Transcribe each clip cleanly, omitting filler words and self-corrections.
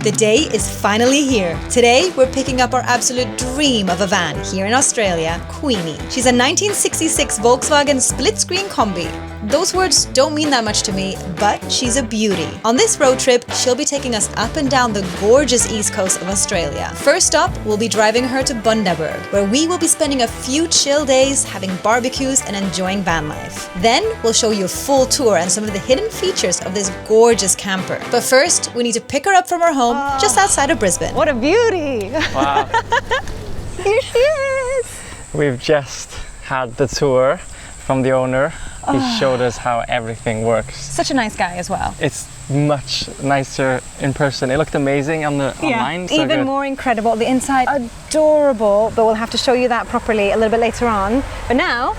The day is finally here. Today, we're picking up our absolute dream of a van here in Australia, Queenie. She's a 1966 Volkswagen Splitscreen Kombi. Those words don't mean that much to me, but she's a beauty. On this road trip, she'll be taking us up and down the gorgeous east coast of Australia. First up, we'll be driving her to Bundaberg, where we will be spending a few chill days having barbecues and enjoying van life. Then, we'll show you a full tour and some of the hidden features of this gorgeous camper. But first, we need to pick her up from her home just outside of Brisbane. What a beauty! Wow. Here she is! We've just had the tour from the owner. He showed us how everything works. Such a nice guy as well. It's much nicer in person. It looked amazing on the online. So even good. more incredible. The inside, adorable, but we'll have to show you that properly a little bit later on. But now,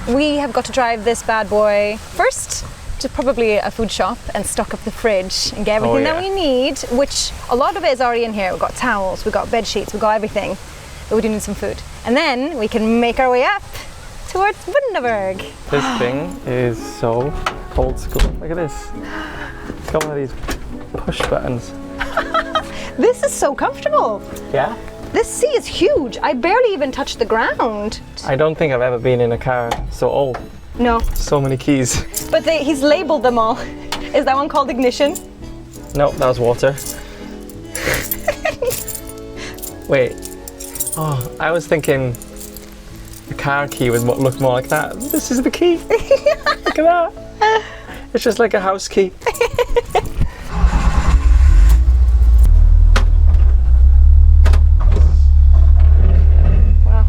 we have got to drive this bad boy first to probably a food shop and stock up the fridge and get everything that we need, which a lot of it is already in here. We've got towels, we've got bed sheets, we've got everything, but we do need some food. And then we can make our way up towards Bundaberg. This thing is so old school. Look at this. It's got one of these push buttons. This is so comfortable. Yeah? This seat is huge. I barely even touched the ground. I don't think I've ever been in a car so old. No. So many keys. But he's labeled them all. Is that one called ignition? No, that was water. Wait. Oh, I was thinking the car key would look more like that. This is the key. Look at that. It's just like a house key. Wow.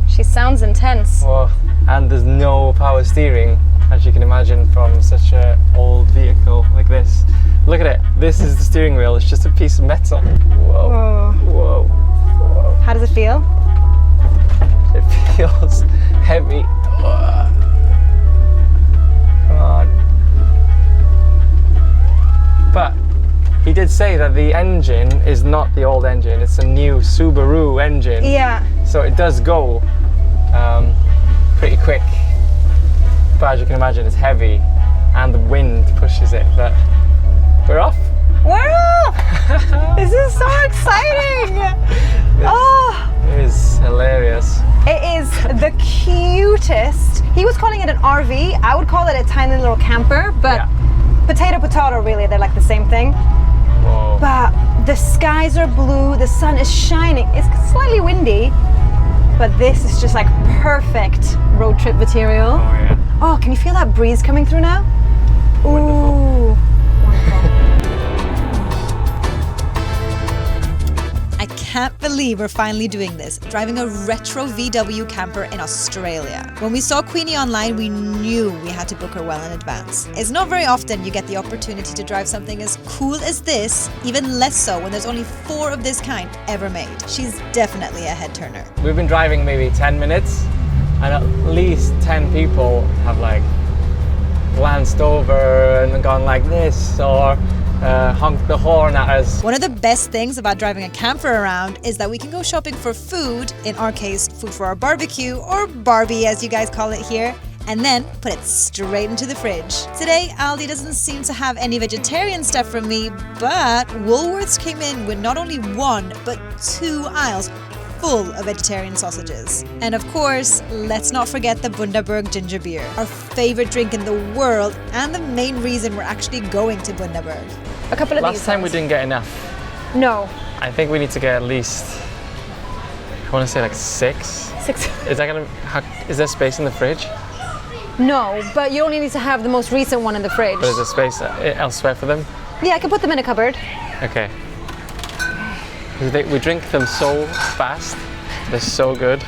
She sounds intense. Oh, and there's no power steering, as you can imagine from such an old vehicle like this. Look at it. This is the steering wheel. It's just a piece of metal. Whoa. Whoa. Whoa. How does it feel? It feels heavy. Come on. But he did say that the engine is not the old engine. It's a new Subaru engine. Yeah. So it does go pretty quick. But as you can imagine, it's heavy and the wind pushes it. But we're off. We're off! This is so exciting! It is hilarious. It is the cutest. He was calling it an RV. I would call it a tiny little camper, but potato, really, they're like the same thing. Whoa. But the skies are blue, the sun is shining. It's slightly windy, but this is just like perfect road trip material. Oh yeah. Oh, can you feel that breeze coming through now? Wonderful. Ooh, wonderful. I can't believe we're finally doing this, driving a retro VW camper in Australia. When we saw Queenie online, we knew we had to book her well in advance. It's not very often you get the opportunity to drive something as cool as this, even less so when there's only 4 of this kind ever made. She's definitely a head turner. We've been driving maybe 10 minutes and at least 10 people have like glanced over and gone like this or honked the horn at us. One of the best things about driving a camper around is that we can go shopping for food, in our case, food for our barbecue, or Barbie as you guys call it here, and then put it straight into the fridge. Today, Aldi doesn't seem to have any vegetarian stuff from me, but Woolworths came in with not only 1, but 2 aisles full of vegetarian sausages. And of course, let's not forget the Bundaberg ginger beer, our favorite drink in the world and the main reason we're actually going to Bundaberg. A couple of these Last time we ones. didn't get enough. No. I think we need to get at least, I want to say like 6. 6. Is there space in the fridge? No, but you only need to have the most recent one in the fridge. But is there space elsewhere for them? Yeah, I can put them in a cupboard. Okay. We drink them so fast. They're so good.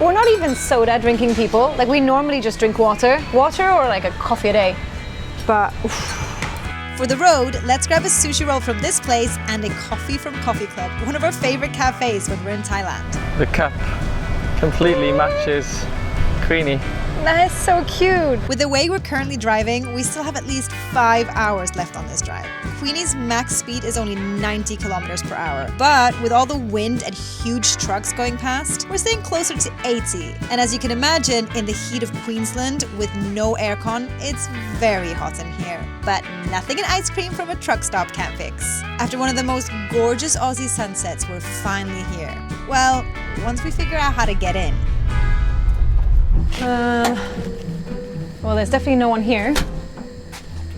We're not even soda drinking people. Like we normally just drink water. Water or like a coffee a day. But For the road, let's grab a sushi roll from this place and a coffee from Coffee Club, one of our favorite cafes when we're in Thailand. The cup completely matches Queenie. That is so cute. With the way we're currently driving, we still have at least 5 hours left on this drive. Queenie's max speed is only 90 kilometers per hour, but with all the wind and huge trucks going past, we're staying closer to 80. And as you can imagine, in the heat of Queensland with no aircon, it's very hot in here. But nothing an ice cream from a truck stop can't fix. After one of the most gorgeous Aussie sunsets, we're finally here. Well, once we figure out how to get in. Well, there's definitely no one here,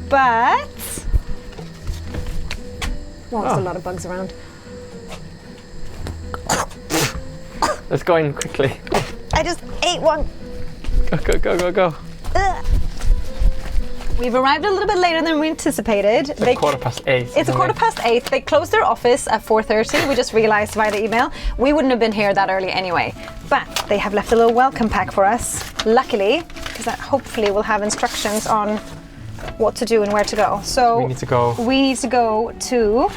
but there's a lot of bugs around. Let's go in quickly. I just ate one. Go. Ugh. We've arrived a little bit later than we anticipated. It's 8:15. It's 8:15. They closed their office at 4:30. We just realized via the email. We wouldn't have been here that early anyway. But they have left a little welcome pack for us, luckily, because that hopefully will have instructions on what to do and where to go. So we need to go to...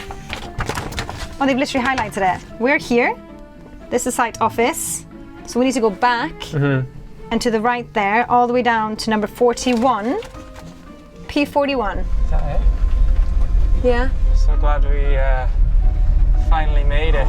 Oh, they've literally highlighted it. We're here. This is site office. So we need to go back and to the right there, all the way down to number 41. P41. Is that it? Yeah. So glad we finally made it.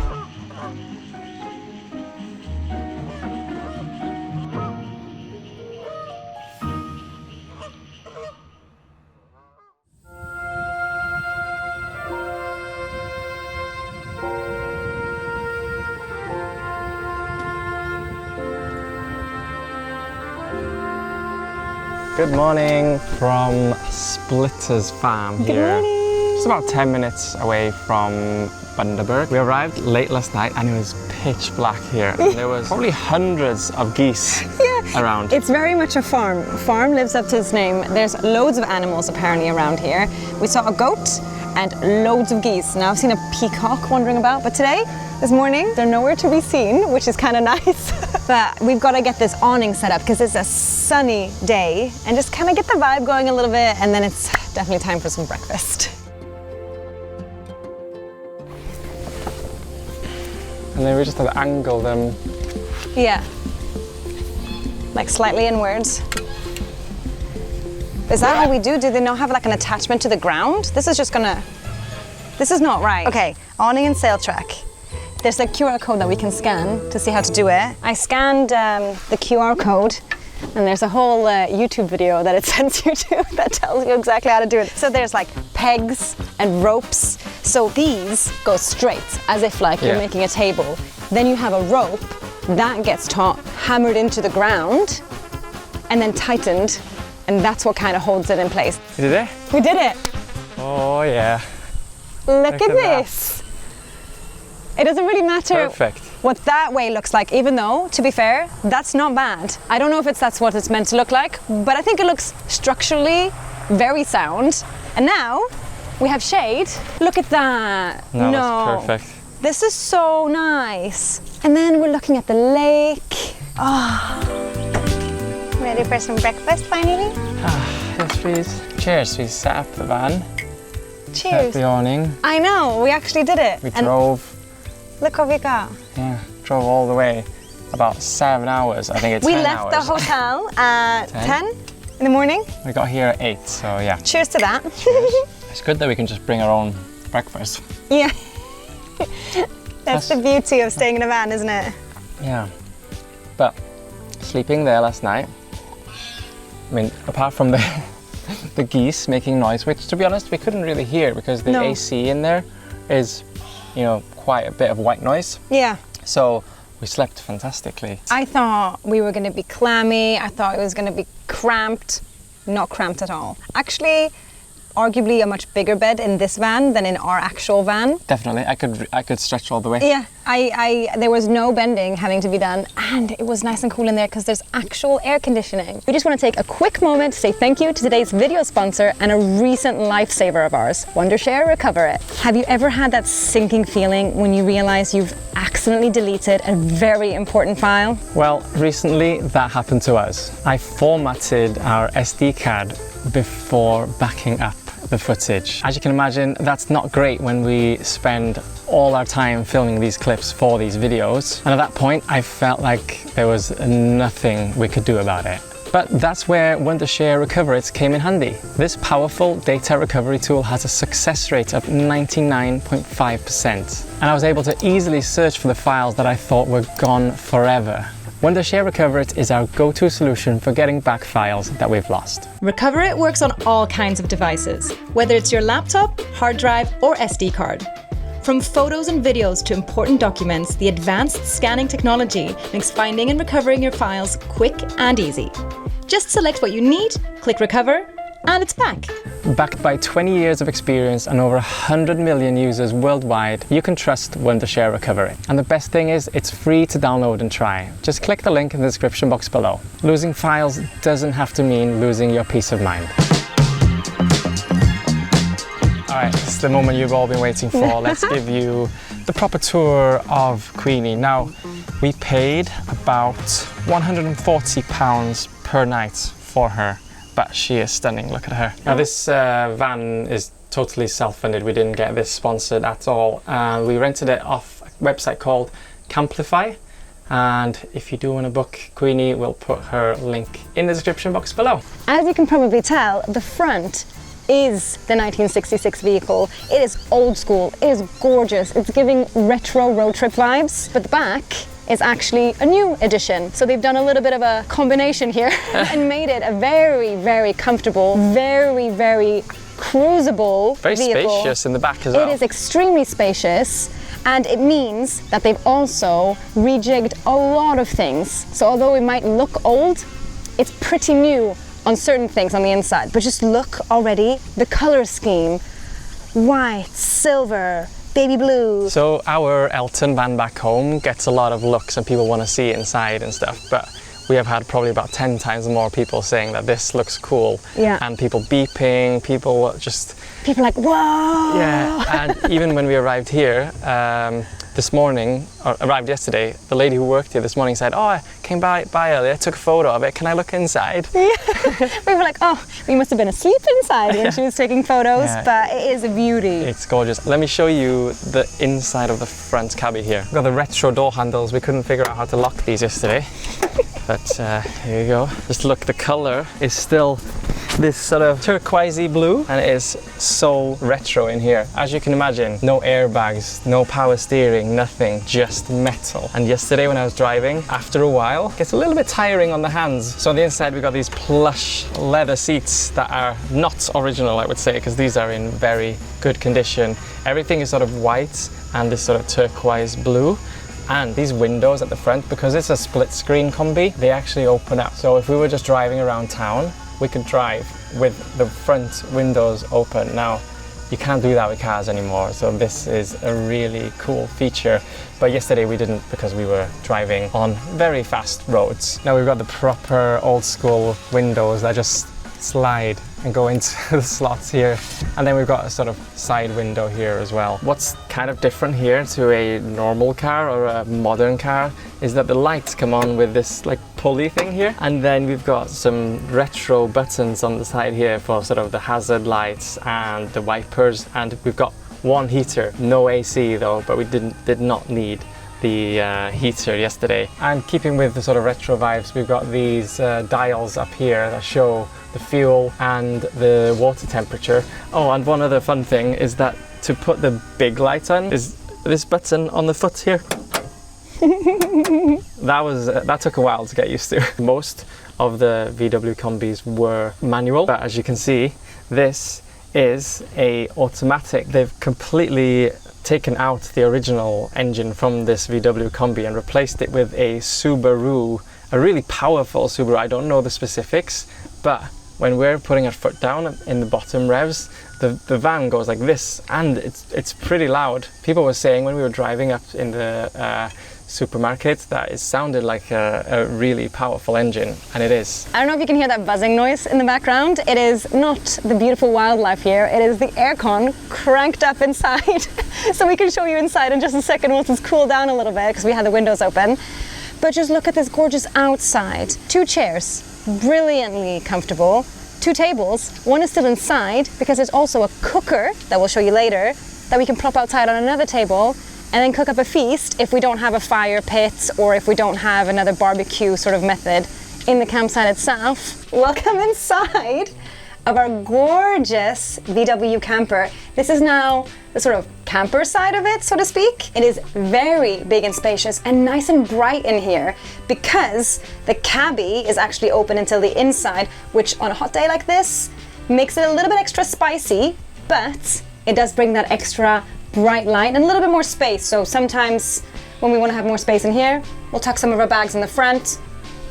Good morning from Splitter's farm here. Good morning. Just about 10 minutes away from Bundaberg. We arrived late last night and it was pitch black here. And there was probably hundreds of geese around. It's very much a farm. Farm lives up to its name. There's loads of animals apparently around here. We saw a goat and loads of geese. Now I've seen a peacock wandering about, but this morning, they're nowhere to be seen, which is kind of nice. But we've got to get this awning set up because it's a sunny day and just kind of get the vibe going a little bit, and then it's definitely time for some breakfast. And then we just had to angle them. Yeah. Like slightly inwards. Is that how we do? Do they not have like an attachment to the ground? This is not right. Okay, awning and sail track. There's a QR code that we can scan to see how to do it. I scanned the QR code, and there's a whole YouTube video that it sends you to that tells you exactly how to do it. So there's like pegs and ropes. So these go straight, as if like you're making a table. Then you have a rope that gets hammered into the ground and then tightened, and that's what kind of holds it in place. You did it? We did it. Oh yeah. Look at this. It doesn't really matter what that way looks like, even though, to be fair, that's not bad. I don't know if that's what it's meant to look like, but I think it looks structurally very sound. And now we have shade. Look at that. No, that's perfect. This is so nice. And then we're looking at the lake. Oh. Ready for some breakfast finally? Yes, please. Cheers. We set up the van. Cheers. Set up the awning. I know, we actually did it. We drove. Look what we got. Yeah, drove all the way. About 7 hours. I think it's 10 hours. We left the hotel at 10 in the morning. We got here at 8, so yeah. Cheers to that. Cheers. It's good that we can just bring our own breakfast. Yeah. That's the beauty of staying in a van, isn't it? Yeah. But sleeping there last night, I mean, apart from the geese making noise, which to be honest we couldn't really hear because the AC in there is, quite a bit of white noise. Yeah. So we slept fantastically. I thought we were going to be clammy. I thought it was going to be cramped. Not cramped at all. Actually, arguably a much bigger bed in this van than in our actual van. Definitely, I could stretch all the way. Yeah, there was no bending having to be done, and it was nice and cool in there because there's actual air conditioning. We just want to take a quick moment to say thank you to today's video sponsor and a recent lifesaver of ours, Wondershare Recover It. Have you ever had that sinking feeling when you realize you've accidentally deleted a very important file? Well, recently that happened to us. I formatted our SD card before backing up the footage. As you can imagine, that's not great when we spend all our time filming these clips for these videos. And at that point, I felt like there was nothing we could do about it. But that's where Wondershare Recoverit came in handy. This powerful data recovery tool has a success rate of 99.5%. And I was able to easily search for the files that I thought were gone forever. Wondershare Recoverit is our go-to solution for getting back files that we've lost. Recoverit works on all kinds of devices, whether it's your laptop, hard drive, or SD card. From photos and videos to important documents, the advanced scanning technology makes finding and recovering your files quick and easy. Just select what you need, click Recover, and it's back. Backed by 20 years of experience and over 100 million users worldwide, you can trust Wondershare Recovery. And the best thing is, it's free to download and try. Just click the link in the description box below. Losing files doesn't have to mean losing your peace of mind. Alright, this is the moment you've all been waiting for. Let's give you the proper tour of Queenie. Now, we paid about £140 per night for her, but she is stunning, look at her. Now this van is totally self-funded, we didn't get this sponsored at all. We rented it off a website called Camplify, and if you do want to book Queenie, we'll put her link in the description box below. As you can probably tell, the front is the 1966 vehicle. It is old school, it is gorgeous, it's giving retro road trip vibes, but the back is actually a new edition. So they've done a little bit of a combination here and made it a very, very comfortable, very, very cruisable vehicle. Very spacious in the back as well. It is extremely spacious, and it means that they've also rejigged a lot of things. So although it might look old, it's pretty new on certain things on the inside, but just look already, the color scheme, white, silver, baby blue. So our Elton van back home gets a lot of looks and people want to see it inside and stuff, but we have had probably about 10 times more people saying that this looks cool. Yeah. And people beeping, people just... People like, whoa! Yeah, and even when we arrived here, this morning, or arrived yesterday, the lady who worked here this morning said, oh, I came by earlier, took a photo of it, can I look inside? Yeah. We were like, oh, we must have been asleep inside when she was taking photos, but it is a beauty. It's gorgeous. Let me show you the inside of the front cabby here. We've got the retro door handles, we couldn't figure out how to lock these yesterday. But here you go. Just look, the color is still this sort of turquoisey blue, and it is so retro in here. As you can imagine, no airbags, no power steering, nothing, just metal. And yesterday when I was driving, after a while, it gets a little bit tiring on the hands. So on the inside we've got these plush leather seats that are not original, I would say, because these are in very good condition. Everything is sort of white and this sort of turquoise blue. And these windows at the front, because it's a split screen Kombi, they actually open up. So if we were just driving around town, we could drive with the front windows open. Now, you can't do that with cars anymore, so this is a really cool feature. But yesterday we didn't, because we were driving on very fast roads. Now we've got the proper old school windows that just slide and go into the slots here, and then we've got a sort of side window here as well. What's kind of different here to a normal car or a modern car is that the lights come on with this like pulley thing here, and then we've got some retro buttons on the side here for sort of the hazard lights and the wipers, and we've got one heater, no AC though, but we did not need the heater yesterday. And keeping with the sort of retro vibes, we've got these dials up here that show the fuel and the water temperature. Oh, and one other fun thing is that to put the big light on is this button on the foot here. That took a while to get used to. Most of the VW Kombis were manual, but as you can see, this is a automatic. They've completely taken out the original engine from this VW Kombi and replaced it with a Subaru, a really powerful Subaru. I don't know the specifics, but when we're putting our foot down in the bottom revs, the van goes like this, and it's pretty loud. People were saying when we were driving up in the supermarket that it sounded like a really powerful engine, and it is. I don't know if you can hear that buzzing noise in the background. It is not the beautiful wildlife here, it is the aircon cranked up inside. So we can show you inside in just a second once it's cooled down a little bit, because we had the windows open. But just look at this gorgeous outside. 2 chairs, brilliantly comfortable. 2 tables, one is still inside because there's also a cooker that we'll show you later that we can prop outside on another table and then cook up a feast if we don't have a fire pit or if we don't have another barbecue sort of method in the campsite itself. Welcome inside of our gorgeous VW camper. This is now the sort of camper side of it, so to speak. It is very big and spacious and nice and bright in here because the cabby is actually open until the inside, which on a hot day like this makes it a little bit extra spicy, but it does bring that extra bright light and a little bit more space. So sometimes when we want to have more space in here, we'll tuck some of our bags in the front,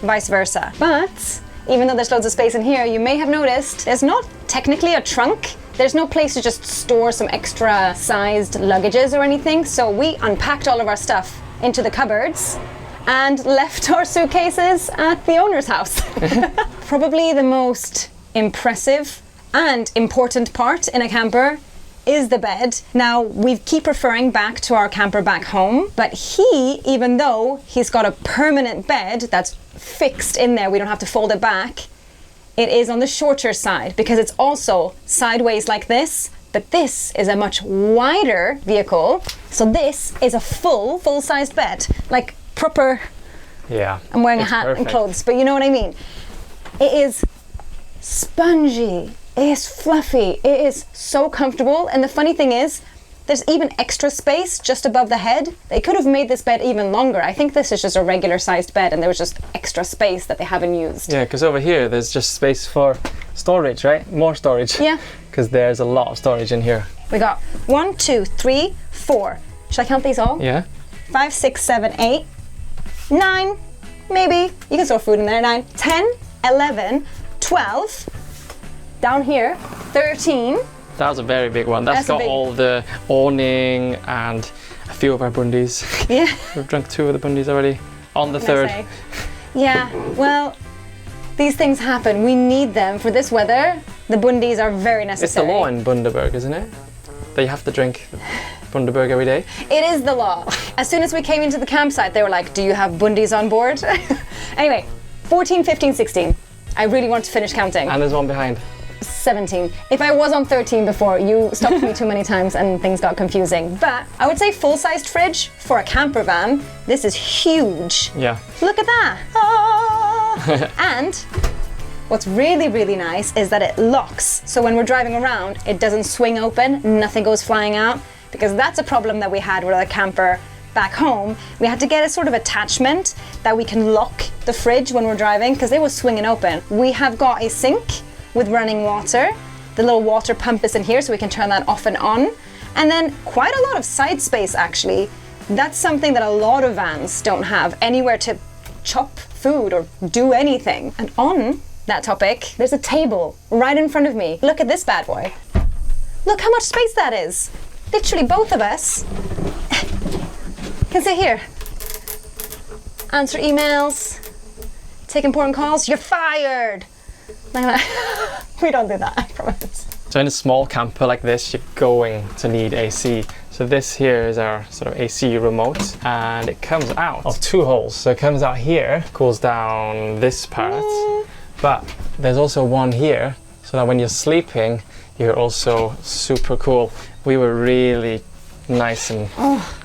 vice versa. But even though there's loads of space in here, you may have noticed there's not technically a trunk. There's no place to just store some extra sized luggages or anything. So we unpacked all of our stuff into the cupboards and left our suitcases at the owner's house. Probably the most impressive and important part in a camper is the bed. Now, we keep referring back to our camper back home, but even though he's got a permanent bed that's fixed in there, we don't have to fold it back, it is on the shorter side because it's also sideways like this, but this is a much wider vehicle. So this is a full-sized bed, like proper. Yeah. I'm wearing a hat and clothes, but you know what I mean. It is spongy, it is fluffy, it is so comfortable, and the funny thing is, there's even extra space just above the head. They could have made this bed even longer. I think this is just a regular sized bed and there was just extra space that they haven't used. Yeah, because over here there's just space for storage, right? More storage. Yeah. Because there's a lot of storage in here. We got 1, 2, 3, 4. Should I count these all? Yeah. 5, 6, 7, 8, 9, maybe. You can store food in there. 9, 10, 11, 12. Down here, 13. That was a very big one. That's got all the awning and a few of our bundies. Yeah. We've drunk 2 of the bundies already. On the 3rd. Yeah, well, these things happen. We need them for this weather. The bundies are very necessary. It's the law in Bundaberg, isn't it? That you have to drink Bundaberg every day. It is the law. As soon as we came into the campsite, they were like, do you have bundies on board? Anyway, 14, 15, 16. I really want to finish counting. And there's one behind. 17. If I was on 13 before, you stopped me too many times and things got confusing. But I would say full-sized fridge for a camper van. This is huge. Yeah. Look at that. Ah! And what's really, really nice is that it locks. So when we're driving around, it doesn't swing open, nothing goes flying out, because that's a problem that we had with our camper back home. We had to get a sort of attachment that we can lock the fridge when we're driving because it was swinging open. We have got a sink with running water. The little water pump is in here so we can turn that off and on. And then quite a lot of side space actually. That's something that a lot of vans don't have, anywhere to chop food or do anything. And on that topic, there's a table right in front of me. Look at this bad boy. Look how much space that is. Literally both of us can sit here. Answer emails, take important calls. You're fired. We don't do that, I promise. So in a small camper like this, you're going to need AC. So this here is our sort of AC remote, and it comes out of 2 holes. So it comes out here, cools down this part, but there's also one here, so that when you're sleeping, you're also super cool. We were really nice and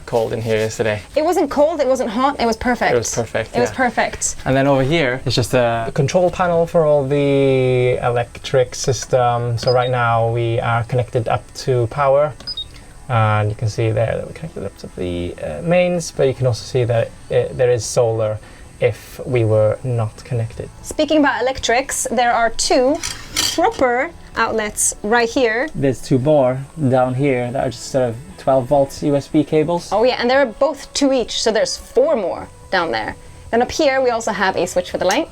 cold in here yesterday. It wasn't cold, it wasn't hot, it was perfect. It was perfect. It was perfect. And then over here is just a control panel for all the electric system. So right now we are connected up to power, and you can see there that we're connected up to the mains, but you can also see that there is solar if we were not connected. Speaking about electrics, there are 2 proper outlets right here. There's 2 more down here that are just sort of 12 volts USB cables. Oh yeah, and they're both 2 each, so there's 4 more down there. Then up here we also have a switch for the light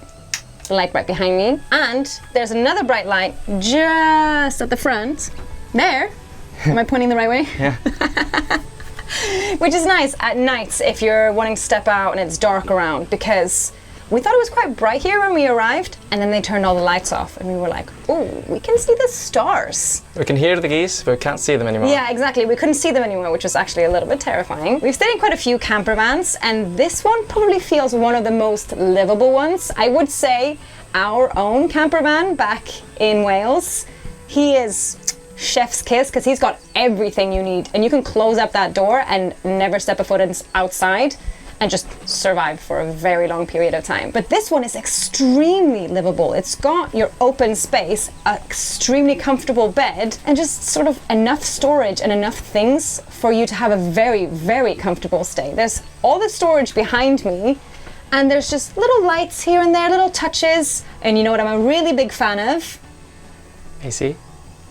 right behind me. And there's another bright light just at the front. There. Am I pointing the right way? Yeah. Which is nice at nights if you're wanting to step out and it's dark around, because we thought it was quite bright here when we arrived, and then they turned all the lights off and we were like, oh, we can see the stars. We can hear the geese, but we can't see them anymore. Yeah, exactly. We couldn't see them anymore, which was actually a little bit terrifying. We've stayed in quite a few camper vans, and this one probably feels one of the most livable ones. I would say our own camper van back in Wales, he is chef's kiss because he's got everything you need, and you can close up that door and never step a foot outside. and just survive for a very long period of time. But this one is extremely livable. It's got your open space, an extremely comfortable bed, and just sort of enough storage and enough things for you to have a very, very comfortable stay. There's all the storage behind me, and there's just little lights here and there, little touches. And you know what I'm a really big fan of? AC?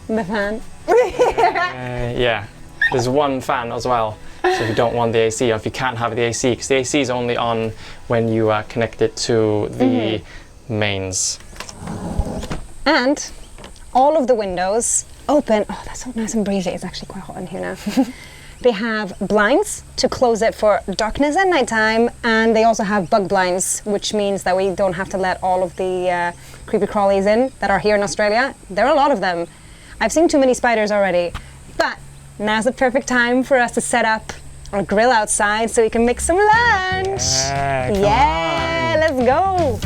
The fan. Yeah, there's one fan as well. So if you don't want the AC, or if you can't have the AC, because the AC is only on when you connect it to the mains. And all of the windows open. Oh, that's so nice and breezy. It's actually quite hot in here now. They have blinds to close it for darkness at nighttime, and they also have bug blinds, which means that we don't have to let all of the creepy crawlies in that are here in Australia. There are a lot of them. I've seen too many spiders already, but now's the perfect time for us to set up our grill outside so we can make some lunch. Yeah, let's go.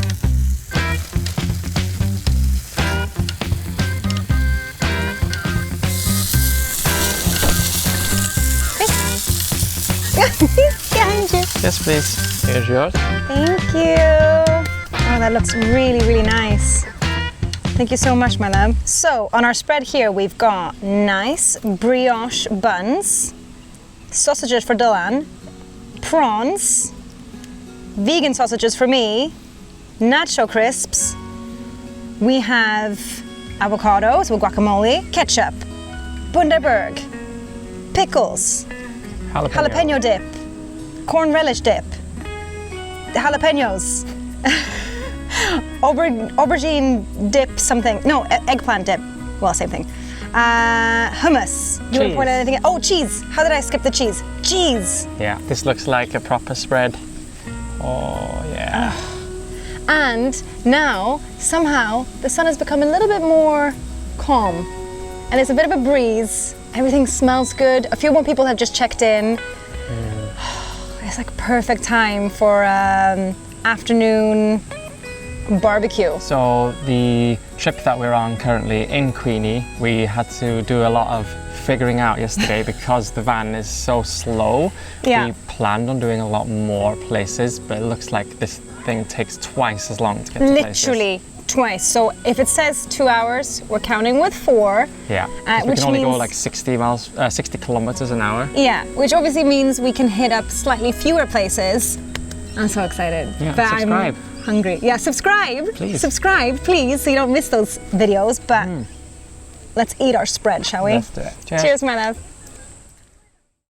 Yes, please. Here's yours. Thank you. Oh, that looks really, really nice. Thank you so much, my love. So, on our spread here, we've got nice brioche buns, sausages for Dylan, prawns, vegan sausages for me, nacho crisps. We have avocados with guacamole, ketchup, bundaberg, pickles, jalapeno dip, corn relish dip, jalapenos, aubergine dip something, no, eggplant dip, well, same thing. Hummus. Do you want to point out anything? Oh, cheese. How did I skip the cheese? Cheese. Yeah, this looks like a proper spread. Oh, yeah. And now, somehow, the sun has become a little bit more calm. And there's a bit of a breeze. Everything smells good. A few more people have just checked in. It's like perfect time for afternoon barbecue. So the trip that we're on currently in Queenie, we had to do a lot of figuring out yesterday because the van is so slow. Yeah. We planned on doing a lot more places, but it looks like this thing takes twice as long to get to places. Literally twice. So if it says 2 hours, we're counting with 4. Yeah, we which can only means, go like 60 kilometers an hour. Yeah, which obviously means we can hit up slightly fewer places. I'm so excited. Yeah, but subscribe. I'm hungry. Yeah, subscribe. Please. Subscribe, please, so you don't miss those videos. But let's eat our spread, shall we? Let's do it. Cheers. Cheers, my love.